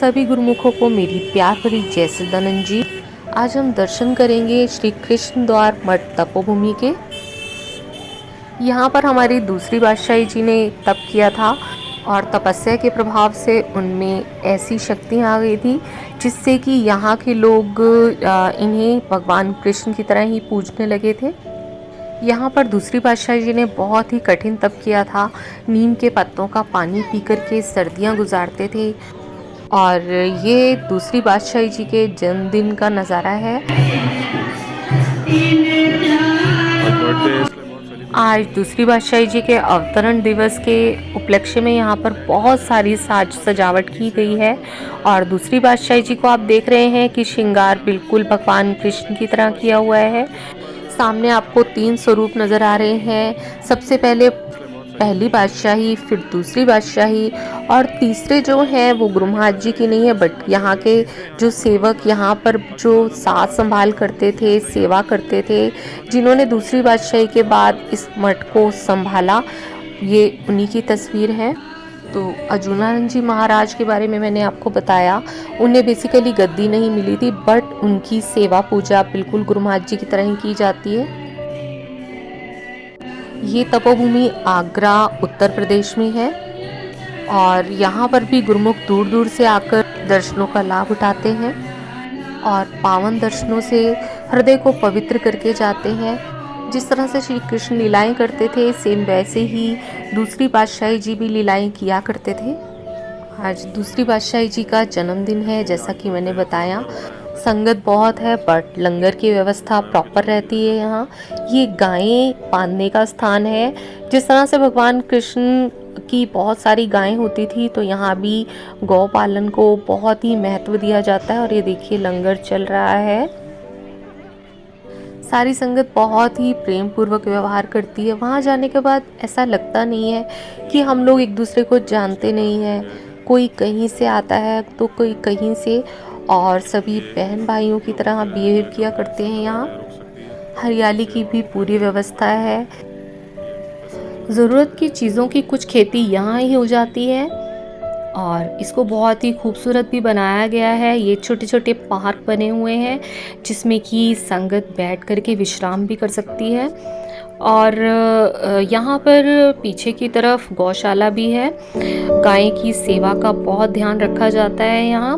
सभी गुरुमुखों को मेरी प्यार भरी जय सच्चिदानंद जी। आज हम दर्शन करेंगे श्री कृष्ण द्वार मठ तपोभूमि के। यहाँ पर हमारी दूसरी बादशाही जी ने तप किया था और तपस्या के प्रभाव से उनमें ऐसी शक्तियाँ आ गई थी जिससे कि यहाँ के लोग इन्हें भगवान कृष्ण की तरह ही पूजने लगे थे। यहाँ पर दूसरी बादशाही जी ने बहुत ही कठिन तप किया था। नीम के पत्तों का पानी पी कर के सर्दियाँ गुजारते थे। और ये दूसरी बादशाही जी के जन्मदिन का नज़ारा है। आज दूसरी बादशाही जी के अवतरण दिवस के उपलक्ष्य में यहाँ पर बहुत सारी साज सजावट की गई है। और दूसरी बादशाही जी को आप देख रहे हैं कि श्रृंगार बिल्कुल भगवान कृष्ण की तरह किया हुआ है। सामने आपको 3 स्वरूप नज़र आ रहे हैं। सबसे पहले पहली बादशाही, फिर दूसरी बादशाही और तीसरे जो हैं वो गुरु महाराज जी की नहीं है, बट यहाँ के जो सेवक यहाँ पर जो साथ संभाल करते थे, सेवा करते थे, जिन्होंने दूसरी बादशाही के बाद इस मठ को संभाला, ये उन्हीं की तस्वीर है। तो अर्जुनानंद जी महाराज के बारे में मैंने आपको बताया। उन्हें बेसिकली गद्दी नहीं मिली थी, बट उनकी सेवा पूजा बिल्कुल गुरु महाराज जी की तरह ही की जाती है। ये तपोभूमि आगरा उत्तर प्रदेश में है और यहाँ पर भी गुरुमुख दूर दूर से आकर दर्शनों का लाभ उठाते हैं और पावन दर्शनों से हृदय को पवित्र करके जाते हैं। जिस तरह से श्री कृष्ण लीलाएं करते थे, सेम वैसे ही दूसरी बादशाही जी भी लीलाएं किया करते थे। आज दूसरी बादशाही जी का जन्मदिन है, जैसा कि मैंने बताया। संगत बहुत है बट लंगर की व्यवस्था प्रॉपर रहती है। यहाँ ये गायें बांधने का स्थान है। जिस तरह से भगवान कृष्ण की बहुत सारी गायें होती थी, तो यहाँ भी गौ पालन को बहुत ही महत्व दिया जाता है। और ये देखिए लंगर चल रहा है। सारी संगत बहुत ही प्रेम पूर्वक व्यवहार करती है। वहाँ जाने के बाद ऐसा लगता नहीं है कि हम लोग एक दूसरे को जानते नहीं हैं। कोई कहीं से आता है तो कोई कहीं से, और सभी बहन भाइयों की तरह बिहेव किया करते हैं। यहाँ हरियाली की भी पूरी व्यवस्था है। ज़रूरत की चीज़ों की कुछ खेती यहाँ ही हो जाती है और इसको बहुत ही खूबसूरत भी बनाया गया है। ये छोटे छोटे पार्क बने हुए हैं जिसमें कि संगत बैठ कर के विश्राम भी कर सकती है। और यहाँ पर पीछे की तरफ गौशाला भी है। गाय की सेवा का बहुत ध्यान रखा जाता है यहाँ।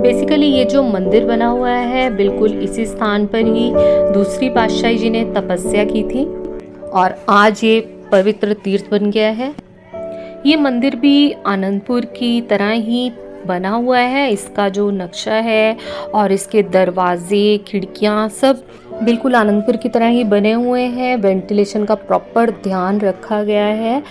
बेसिकली ये जो मंदिर बना हुआ है बिल्कुल इसी स्थान पर ही दूसरी बादशाही जी ने तपस्या की थी और आज ये पवित्र तीर्थ बन गया है। ये मंदिर भी आनंदपुर की तरह ही बना हुआ है। इसका जो नक्शा है और इसके दरवाजे, खिड़कियाँ सब बिल्कुल आनंदपुर की तरह ही बने हुए हैं। वेंटिलेशन का प्रॉपर ध्यान रखा गया है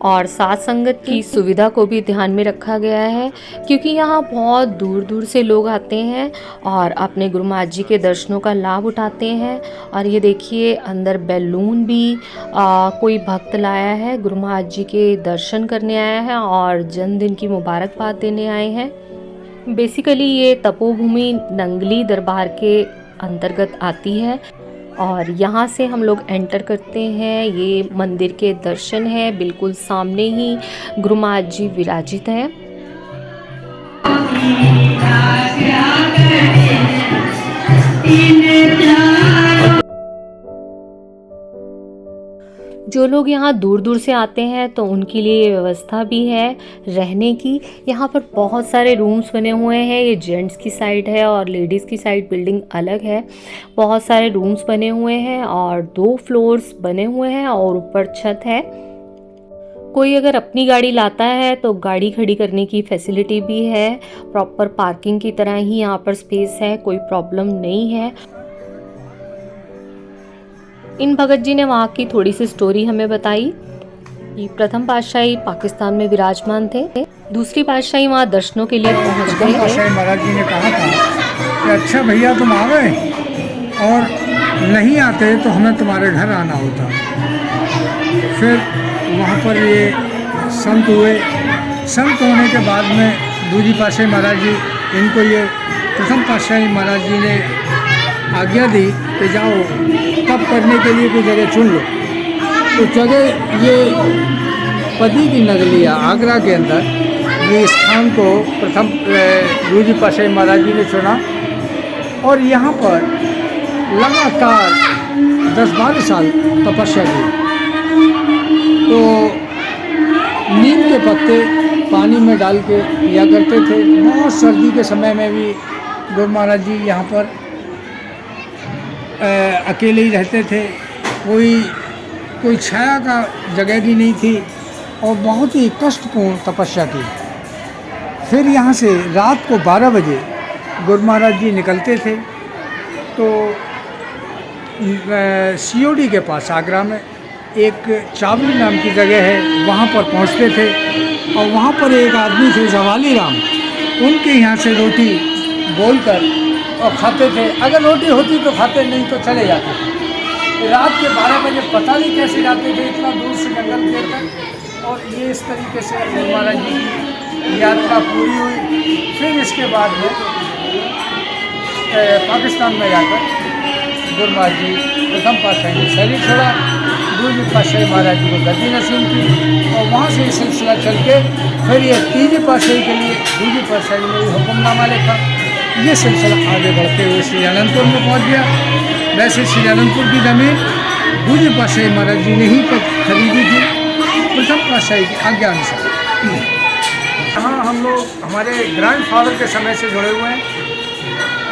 और साथ संगत की सुविधा को भी ध्यान में रखा गया है, क्योंकि यहाँ बहुत दूर दूर से लोग आते हैं और अपने गुरु महाराज जी के दर्शनों का लाभ उठाते हैं। और ये देखिए अंदर बैलून भी कोई भक्त लाया है, गुरु महाराज जी के दर्शन करने आया है और जन्मदिन की मुबारकबाद देने आए हैं। बेसिकली ये तपोभूमि नंगली दरबार के अंतर्गत आती है और यहाँ से हम लोग एंटर करते हैं। ये मंदिर के दर्शन है, बिल्कुल सामने ही गुरु महाराज जी विराजित हैं। जो लोग यहाँ दूर दूर से आते हैं तो उनके लिए व्यवस्था भी है रहने की। यहाँ पर बहुत सारे रूम्स बने हुए हैं। ये जेंट्स की साइड है और लेडीज़ की साइड बिल्डिंग अलग है। बहुत सारे रूम्स बने हुए हैं और 2 फ्लोर्स बने हुए हैं और ऊपर छत है। कोई अगर अपनी गाड़ी लाता है तो गाड़ी खड़ी करने की फैसिलिटी भी है। प्रॉपर पार्किंग की तरह ही यहाँ पर स्पेस है, कोई प्रॉब्लम नहीं है। इन भगत जी ने वहाँ की थोड़ी सी स्टोरी हमें बताई कि प्रथम पातशाही पाकिस्तान में विराजमान थे। दूसरी पातशाही वहाँ दर्शनों के लिए पहुँच गए। पातशाही महाराज जी ने कहा था कि अच्छा भैया तुम आ गए और नहीं आते तो हमें तुम्हारे घर आना होता। फिर वहाँ पर ये संत हुए। संत होने के बाद में दूसरी पातशाही महाराज जी, इनको ये प्रथम पातशाही महाराज जी ने आज्ञा दी कि जाओ तप करने के लिए कोई जगह चुन लो। तो जगह ये पदी की नगरी है आगरा के अंदर, ये स्थान को प्रथम गुरु जी पातशाही महाराज जी ने चुना और यहाँ पर लगातार 10-12 साल तपस्या की। तो नीम के पत्ते पानी में डाल के पिया करते थे। बहुत सर्दी के समय में भी गुरु महाराज जी यहाँ पर अकेले ही रहते थे। कोई छाया का जगह भी नहीं थी और बहुत ही कष्टपूर्ण तपस्या की। फिर यहाँ से रात को 12 बजे गुरु महाराज जी निकलते थे तो सीओडी के पास आगरा में एक चावली नाम की जगह है, वहाँ पर पहुँचते थे और वहाँ पर एक आदमी थे जवाली राम, उनके यहाँ से रोटी बोलकर और खाते थे। अगर रोटी होती तो खाते, नहीं तो चले जाते थे। रात के 12 बजे पता नहीं कैसे जाते थे इतना दूर से जंगल के तक। और ये इस तरीके से गुरु महाराज जी की यात्रा पूरी हुई। फिर इसके बाद में पाकिस्तान में जाकर गुरु महाराज जी प्रथम पातशाही ने शरीर छोड़ा, गुरु जी पातशाही महाराज जी को गद्दी नसीब की और वहाँ से ये सिलसिला चल के फिर ये तीसरी पातशाही के लिए गुरु जी पातशाही ने हुक्मनामा लिखा। ये सिलसिला आगे बढ़ते हुए श्री अनंतपुर में पहुँच गया। वैसे श्री अनंतपुर की ज़मीन गुरु जी पातशाही महाराज जी ने ही खरीदी थी प्रथम पातशाही की आज्ञा अनुसार। यहाँ हम लोग हमारे ग्रैंड फादर के समय से जुड़े हुए हैं।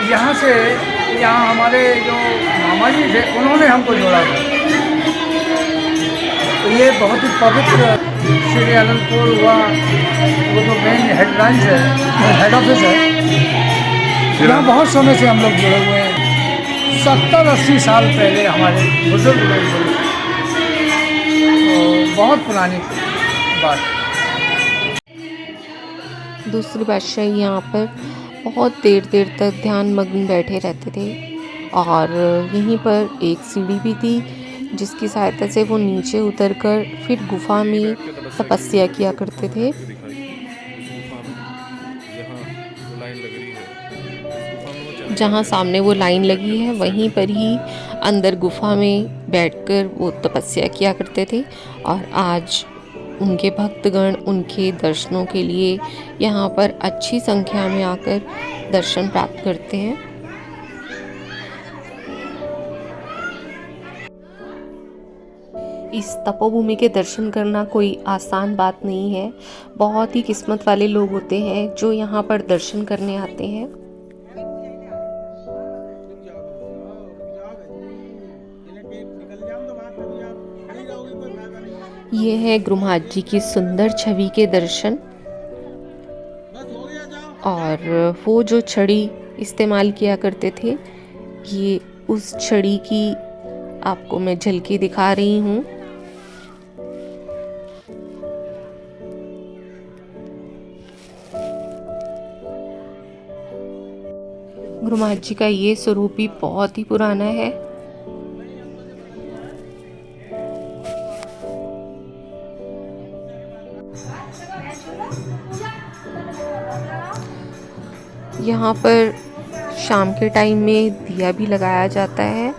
यहाँ से यहाँ हमारे जो मामा जी थे उन्होंने हमको जोड़ा था। तो ये बहुत ही पवित्र श्री अनंतपुर हुआ, वो जो मेन हेड ब्रांच है, हेड ऑफिस है, यहाँ बहुत समय से हम लोग जुड़े हुए हैं। 70-80 साल पहले हमारे बुजुर्ग लोग जुड़े, तो बहुत पुरानी बात। दूसरी बादशाही यहाँ पर बहुत देर तक ध्यान मग्न बैठे रहते थे और यहीं पर एक सीढ़ी भी थी जिसकी सहायता से वो नीचे उतरकर फिर गुफा में तपस्या किया करते थे। जहाँ सामने वो लाइन लगी है वहीं पर ही अंदर गुफा में बैठकर वो तपस्या किया करते थे और आज उनके भक्तगण उनके दर्शनों के लिए यहाँ पर अच्छी संख्या में आकर दर्शन प्राप्त करते हैं। इस तपोभूमि के दर्शन करना कोई आसान बात नहीं है। बहुत ही किस्मत वाले लोग होते हैं जो यहाँ पर दर्शन करने आते हैं। ये है गुरु महाराज जी की सुंदर छवि के दर्शन और वो जो छड़ी इस्तेमाल किया करते थे, ये उस छड़ी की आपको मैं झलकी दिखा रही हूँ। गुरु महाराज जी का ये स्वरूप भी बहुत ही पुराना है। यहाँ पर शाम के टाइम में दिया भी लगाया जाता है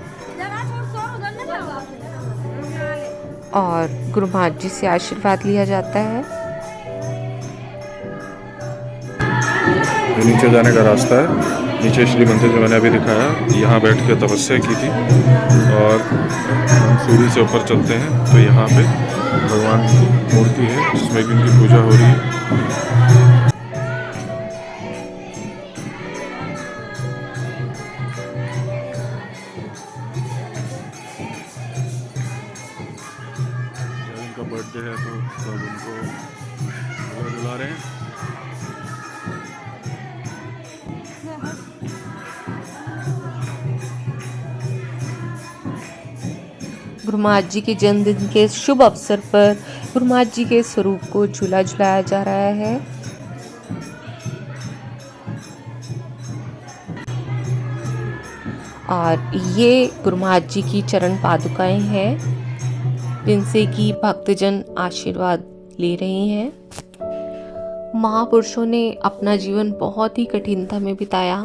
और गुरु महाराज जी से आशीर्वाद लिया जाता है। ये नीचे जाने का रास्ता है। नीचे श्री मंदिर जो मैंने अभी दिखाया, यहाँ बैठ के तपस्या की थी और हम सीढ़ी से ऊपर चलते हैं तो यहाँ पे भगवान की मूर्ति है जिसमें कि इनकी पूजा हो रही है। बर्थडे है तो सब उनको बुला रहे हैं। गुरु महाराज जी के जन्मदिन के शुभ अवसर पर गुरु महाराज जी के स्वरूप को झूला झुलाया जा रहा है। और ये गुरु महाराज जी की चरण पादुकाएं हैं जिनसे कि भक्तजन आशीर्वाद ले रहे हैं। महापुरुषों ने अपना जीवन बहुत ही कठिनता में बिताया।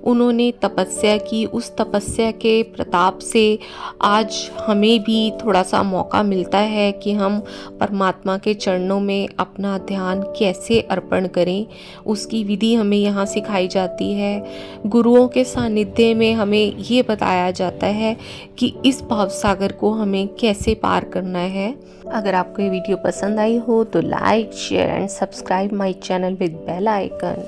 उन्होंने तपस्या की, उस तपस्या के प्रताप से आज हमें भी थोड़ा सा मौका मिलता है कि हम परमात्मा के चरणों में अपना ध्यान कैसे अर्पण करें। उसकी विधि हमें यहाँ सिखाई जाती है। गुरुओं के सानिध्य में हमें ये बताया जाता है कि इस भावसागर को हमें कैसे पार करना है। अगर आपको ये वीडियो पसंद आई हो तो like, share and subscribe my channel with bell icon.